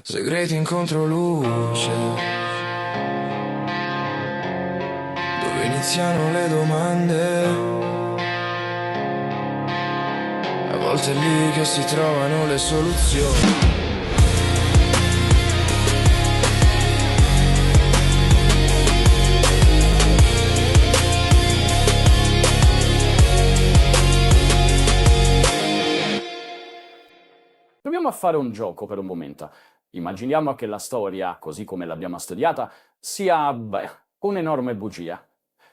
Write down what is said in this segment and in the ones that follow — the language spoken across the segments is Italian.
Segreti in controluce, dove iniziano le domande. A volte è lì che si trovano le soluzioni. Proviamo a fare un gioco per un momento. Immaginiamo che la storia, così come l'abbiamo studiata, sia, un'enorme bugia.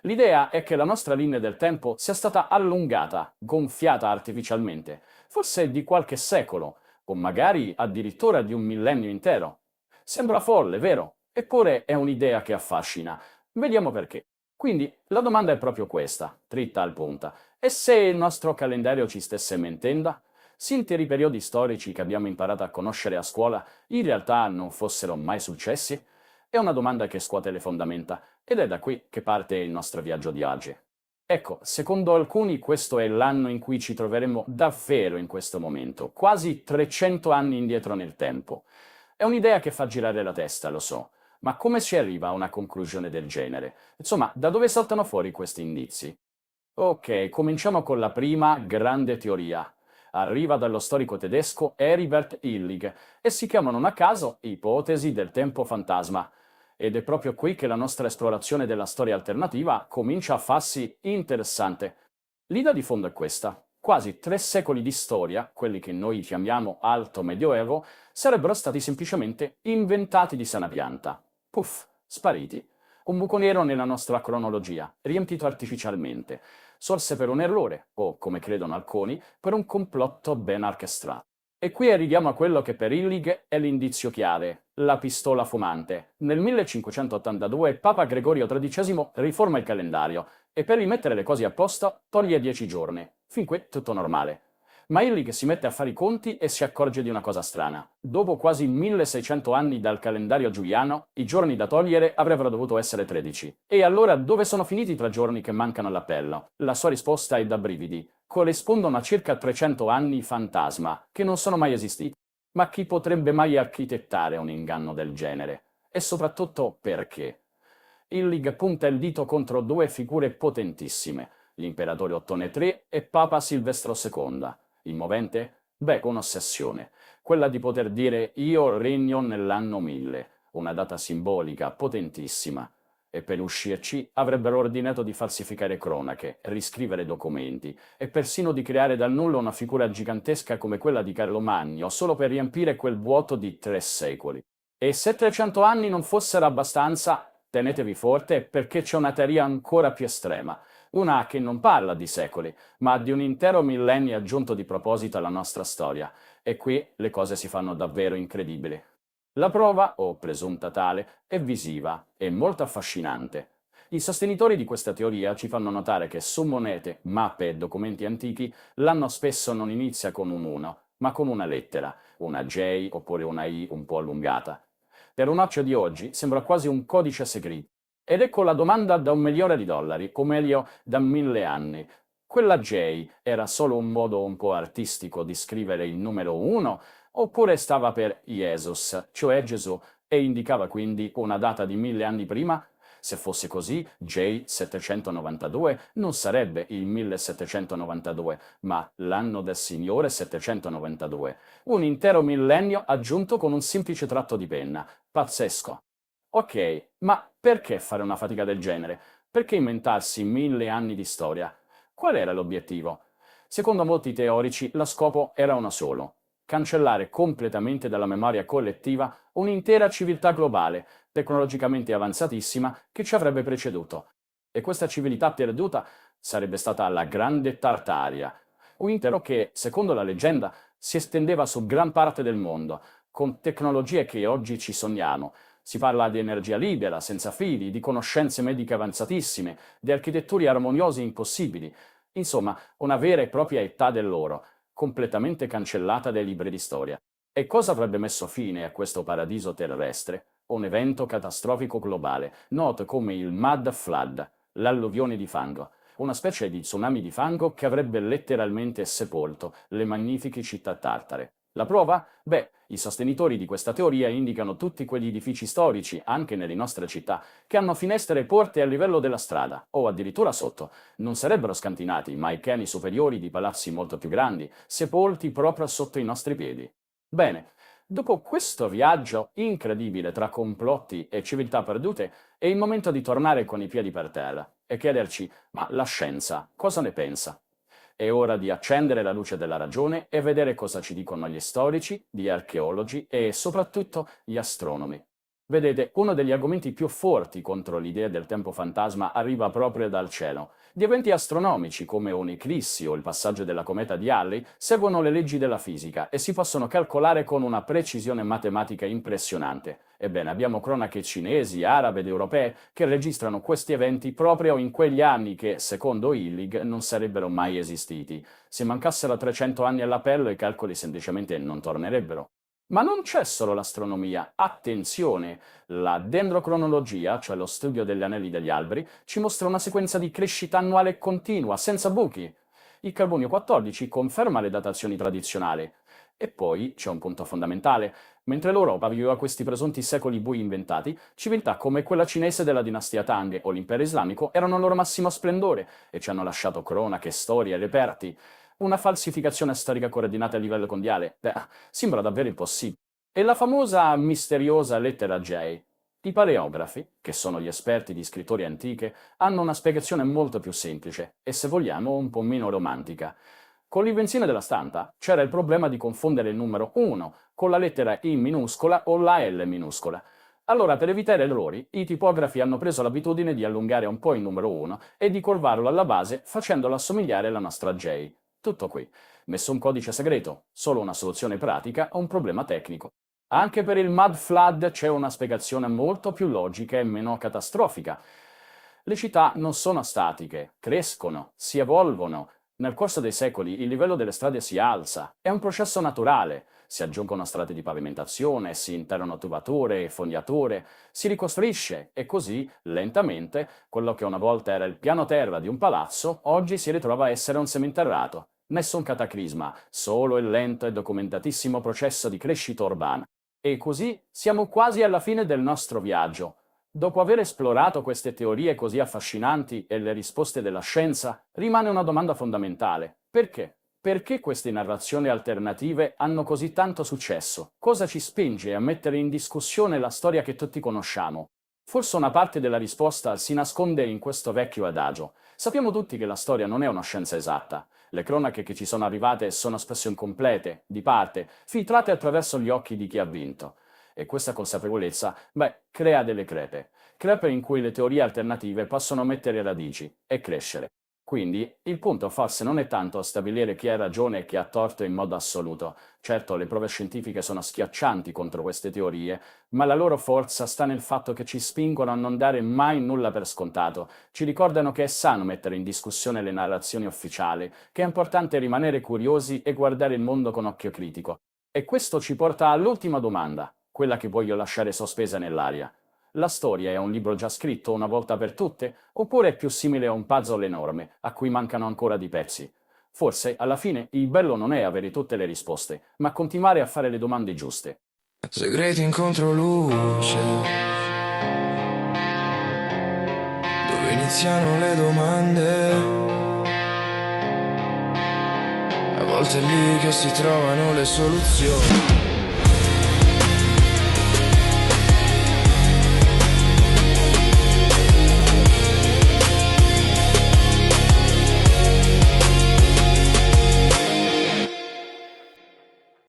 L'idea è che la nostra linea del tempo sia stata allungata, gonfiata artificialmente, forse di qualche secolo, o magari addirittura di un millennio intero. Sembra folle, vero? Eppure è un'idea che affascina. Vediamo perché. Quindi la domanda è proprio questa, dritta al punto. E se il nostro calendario ci stesse mentendo? Se interi periodi storici che abbiamo imparato a conoscere a scuola in realtà non fossero mai successi? È una domanda che scuote le fondamenta ed è da qui che parte il nostro viaggio di oggi. Ecco, secondo alcuni questo è l'anno in cui ci troveremo davvero in questo momento, quasi 300 anni indietro nel tempo. È un'idea che fa girare la testa, lo so, ma come si arriva a una conclusione del genere? Insomma, da dove saltano fuori questi indizi? Ok, cominciamo con la prima grande teoria. Arriva dallo storico tedesco Heribert Illig e si chiamano non a caso ipotesi del tempo fantasma. Ed è proprio qui che la nostra esplorazione della storia alternativa comincia a farsi interessante. L'idea di fondo è questa. Quasi 3 secoli di storia, quelli che noi chiamiamo Alto Medioevo, sarebbero stati semplicemente inventati di sana pianta. Puff, spariti. Un buco nero nella nostra cronologia, riempito artificialmente, sorse per un errore, o, come credono alcuni, per un complotto ben orchestrato. E qui arriviamo a quello che per Illig è l'indizio chiave, la pistola fumante. Nel 1582 Papa Gregorio XIII riforma il calendario e per rimettere le cose a posto toglie 10 giorni. Fin qui tutto normale. Ma Illig si mette a fare i conti e si accorge di una cosa strana. Dopo quasi 1600 anni dal calendario giuliano, i giorni da togliere avrebbero dovuto essere 13. E allora dove sono finiti i 3 giorni che mancano all'appello? La sua risposta è da brividi. Corrispondono a circa 300 anni fantasma, che non sono mai esistiti. Ma chi potrebbe mai architettare un inganno del genere? E soprattutto perché? Illig punta il dito contro due figure potentissime, l'imperatore Ottone III e Papa Silvestro II. Il movente? Beh, un'ossessione. Quella di poter dire io regno nell'anno 1000, una data simbolica potentissima. E per uscirci avrebbero ordinato di falsificare cronache, riscrivere documenti e persino di creare dal nulla una figura gigantesca come quella di Carlo Magno, solo per riempire quel vuoto di 3 secoli. E se 300 anni non fossero abbastanza, tenetevi forte perché c'è una teoria ancora più estrema, una che non parla di secoli, ma di un intero millennio aggiunto di proposito alla nostra storia. E qui le cose si fanno davvero incredibili. La prova, o presunta tale, è visiva e molto affascinante. I sostenitori di questa teoria ci fanno notare che su monete, mappe e documenti antichi l'anno spesso non inizia con un 1, ma con una lettera, una J oppure una I un po' allungata. Per un occhio di oggi sembra quasi un codice segreto. Ed ecco la domanda da $1 milione, o meglio da 1000 anni. Quella J era solo un modo un po' artistico di scrivere il numero 1, oppure stava per Jesus, cioè Gesù, e indicava quindi una data di 1000 anni prima? Se fosse così, J792 non sarebbe il 1792, ma l'anno del Signore 792. Un intero millennio aggiunto con un semplice tratto di penna. Pazzesco. Ok, ma perché fare una fatica del genere? Perché inventarsi 1000 anni di storia? Qual era l'obiettivo? Secondo molti teorici, lo scopo era uno solo: cancellare completamente dalla memoria collettiva un'intera civiltà globale, tecnologicamente avanzatissima, che ci avrebbe preceduto. E questa civiltà perduta sarebbe stata la Grande Tartaria, un impero che, secondo la leggenda, si estendeva su gran parte del mondo, con tecnologie che oggi ci sogniamo. Si parla di energia libera, senza fili, di conoscenze mediche avanzatissime, di architetture armoniose impossibili. Insomma, una vera e propria età dell'oro, completamente cancellata dai libri di storia. E cosa avrebbe messo fine a questo paradiso terrestre? Un evento catastrofico globale, noto come il Mud Flood, l'alluvione di fango, una specie di tsunami di fango che avrebbe letteralmente sepolto le magnifiche città tartare. La prova? Beh, i sostenitori di questa teoria indicano tutti quegli edifici storici, anche nelle nostre città, che hanno finestre e porte a livello della strada, o addirittura sotto. Non sarebbero scantinati, ma i piani superiori di palazzi molto più grandi, sepolti proprio sotto i nostri piedi. Bene, dopo questo viaggio incredibile tra complotti e civiltà perdute, è il momento di tornare con i piedi per terra e chiederci, ma la scienza cosa ne pensa? È ora di accendere la luce della ragione e vedere cosa ci dicono gli storici, gli archeologi e soprattutto gli astronomi. Vedete, uno degli argomenti più forti contro l'idea del tempo fantasma arriva proprio dal cielo. Gli eventi astronomici, come un'eclissi o il passaggio della cometa di Halley, seguono le leggi della fisica e si possono calcolare con una precisione matematica impressionante. Ebbene, abbiamo cronache cinesi, arabe ed europee che registrano questi eventi proprio in quegli anni che, secondo Illig, non sarebbero mai esistiti. Se mancassero 300 anni all'appello, i calcoli semplicemente non tornerebbero. Ma non c'è solo l'astronomia, attenzione! La dendrocronologia, cioè lo studio degli anelli degli alberi, ci mostra una sequenza di crescita annuale continua, senza buchi. Il carbonio 14 conferma le datazioni tradizionali. E poi c'è un punto fondamentale. Mentre l'Europa viveva questi presunti secoli bui inventati, civiltà come quella cinese della dinastia Tang o l'impero islamico erano al loro massimo splendore e ci hanno lasciato cronache, storie e reperti. Una falsificazione storica coordinata a livello mondiale? Beh, sembra davvero impossibile. E la famosa misteriosa lettera J? I paleografi, che sono gli esperti di scritture antiche, hanno una spiegazione molto più semplice e, se vogliamo, un po' meno romantica. Con l'invenzione della stampa c'era il problema di confondere il numero 1 con la lettera I minuscola o la L minuscola. Allora, per evitare errori, i tipografi hanno preso l'abitudine di allungare un po' il numero 1 e di curvarlo alla base facendolo assomigliare alla nostra J. Tutto qui. Nessun codice segreto, solo una soluzione pratica a un problema tecnico. Anche per il Mud Flood c'è una spiegazione molto più logica e meno catastrofica. Le città non sono statiche, crescono, si evolvono. Nel corso dei secoli il livello delle strade si alza. È un processo naturale. Si aggiungono strade di pavimentazione, si interrano tubature e fognature, si ricostruisce e così, lentamente, quello che una volta era il piano terra di un palazzo, oggi si ritrova a essere un seminterrato. Nessun cataclisma, solo il lento e documentatissimo processo di crescita urbana. E così siamo quasi alla fine del nostro viaggio. Dopo aver esplorato queste teorie così affascinanti e le risposte della scienza, rimane una domanda fondamentale. Perché? Perché queste narrazioni alternative hanno così tanto successo? Cosa ci spinge a mettere in discussione la storia che tutti conosciamo? Forse una parte della risposta si nasconde in questo vecchio adagio. Sappiamo tutti che la storia non è una scienza esatta. Le cronache che ci sono arrivate sono spesso incomplete, di parte, filtrate attraverso gli occhi di chi ha vinto. E questa consapevolezza, crea delle crepe. Crepe in cui le teorie alternative possono mettere radici e crescere. Quindi il punto forse non è tanto stabilire chi ha ragione e chi ha torto in modo assoluto. Certo, le prove scientifiche sono schiaccianti contro queste teorie, ma la loro forza sta nel fatto che ci spingono a non dare mai nulla per scontato. Ci ricordano che è sano mettere in discussione le narrazioni ufficiali, che è importante rimanere curiosi e guardare il mondo con occhio critico. E questo ci porta all'ultima domanda, quella che voglio lasciare sospesa nell'aria. La storia è un libro già scritto una volta per tutte, oppure è più simile a un puzzle enorme, a cui mancano ancora di pezzi? Forse, alla fine, il bello non è avere tutte le risposte, ma continuare a fare le domande giuste. Segreti in controluce, dove iniziano le domande. A volte è lì che si trovano le soluzioni.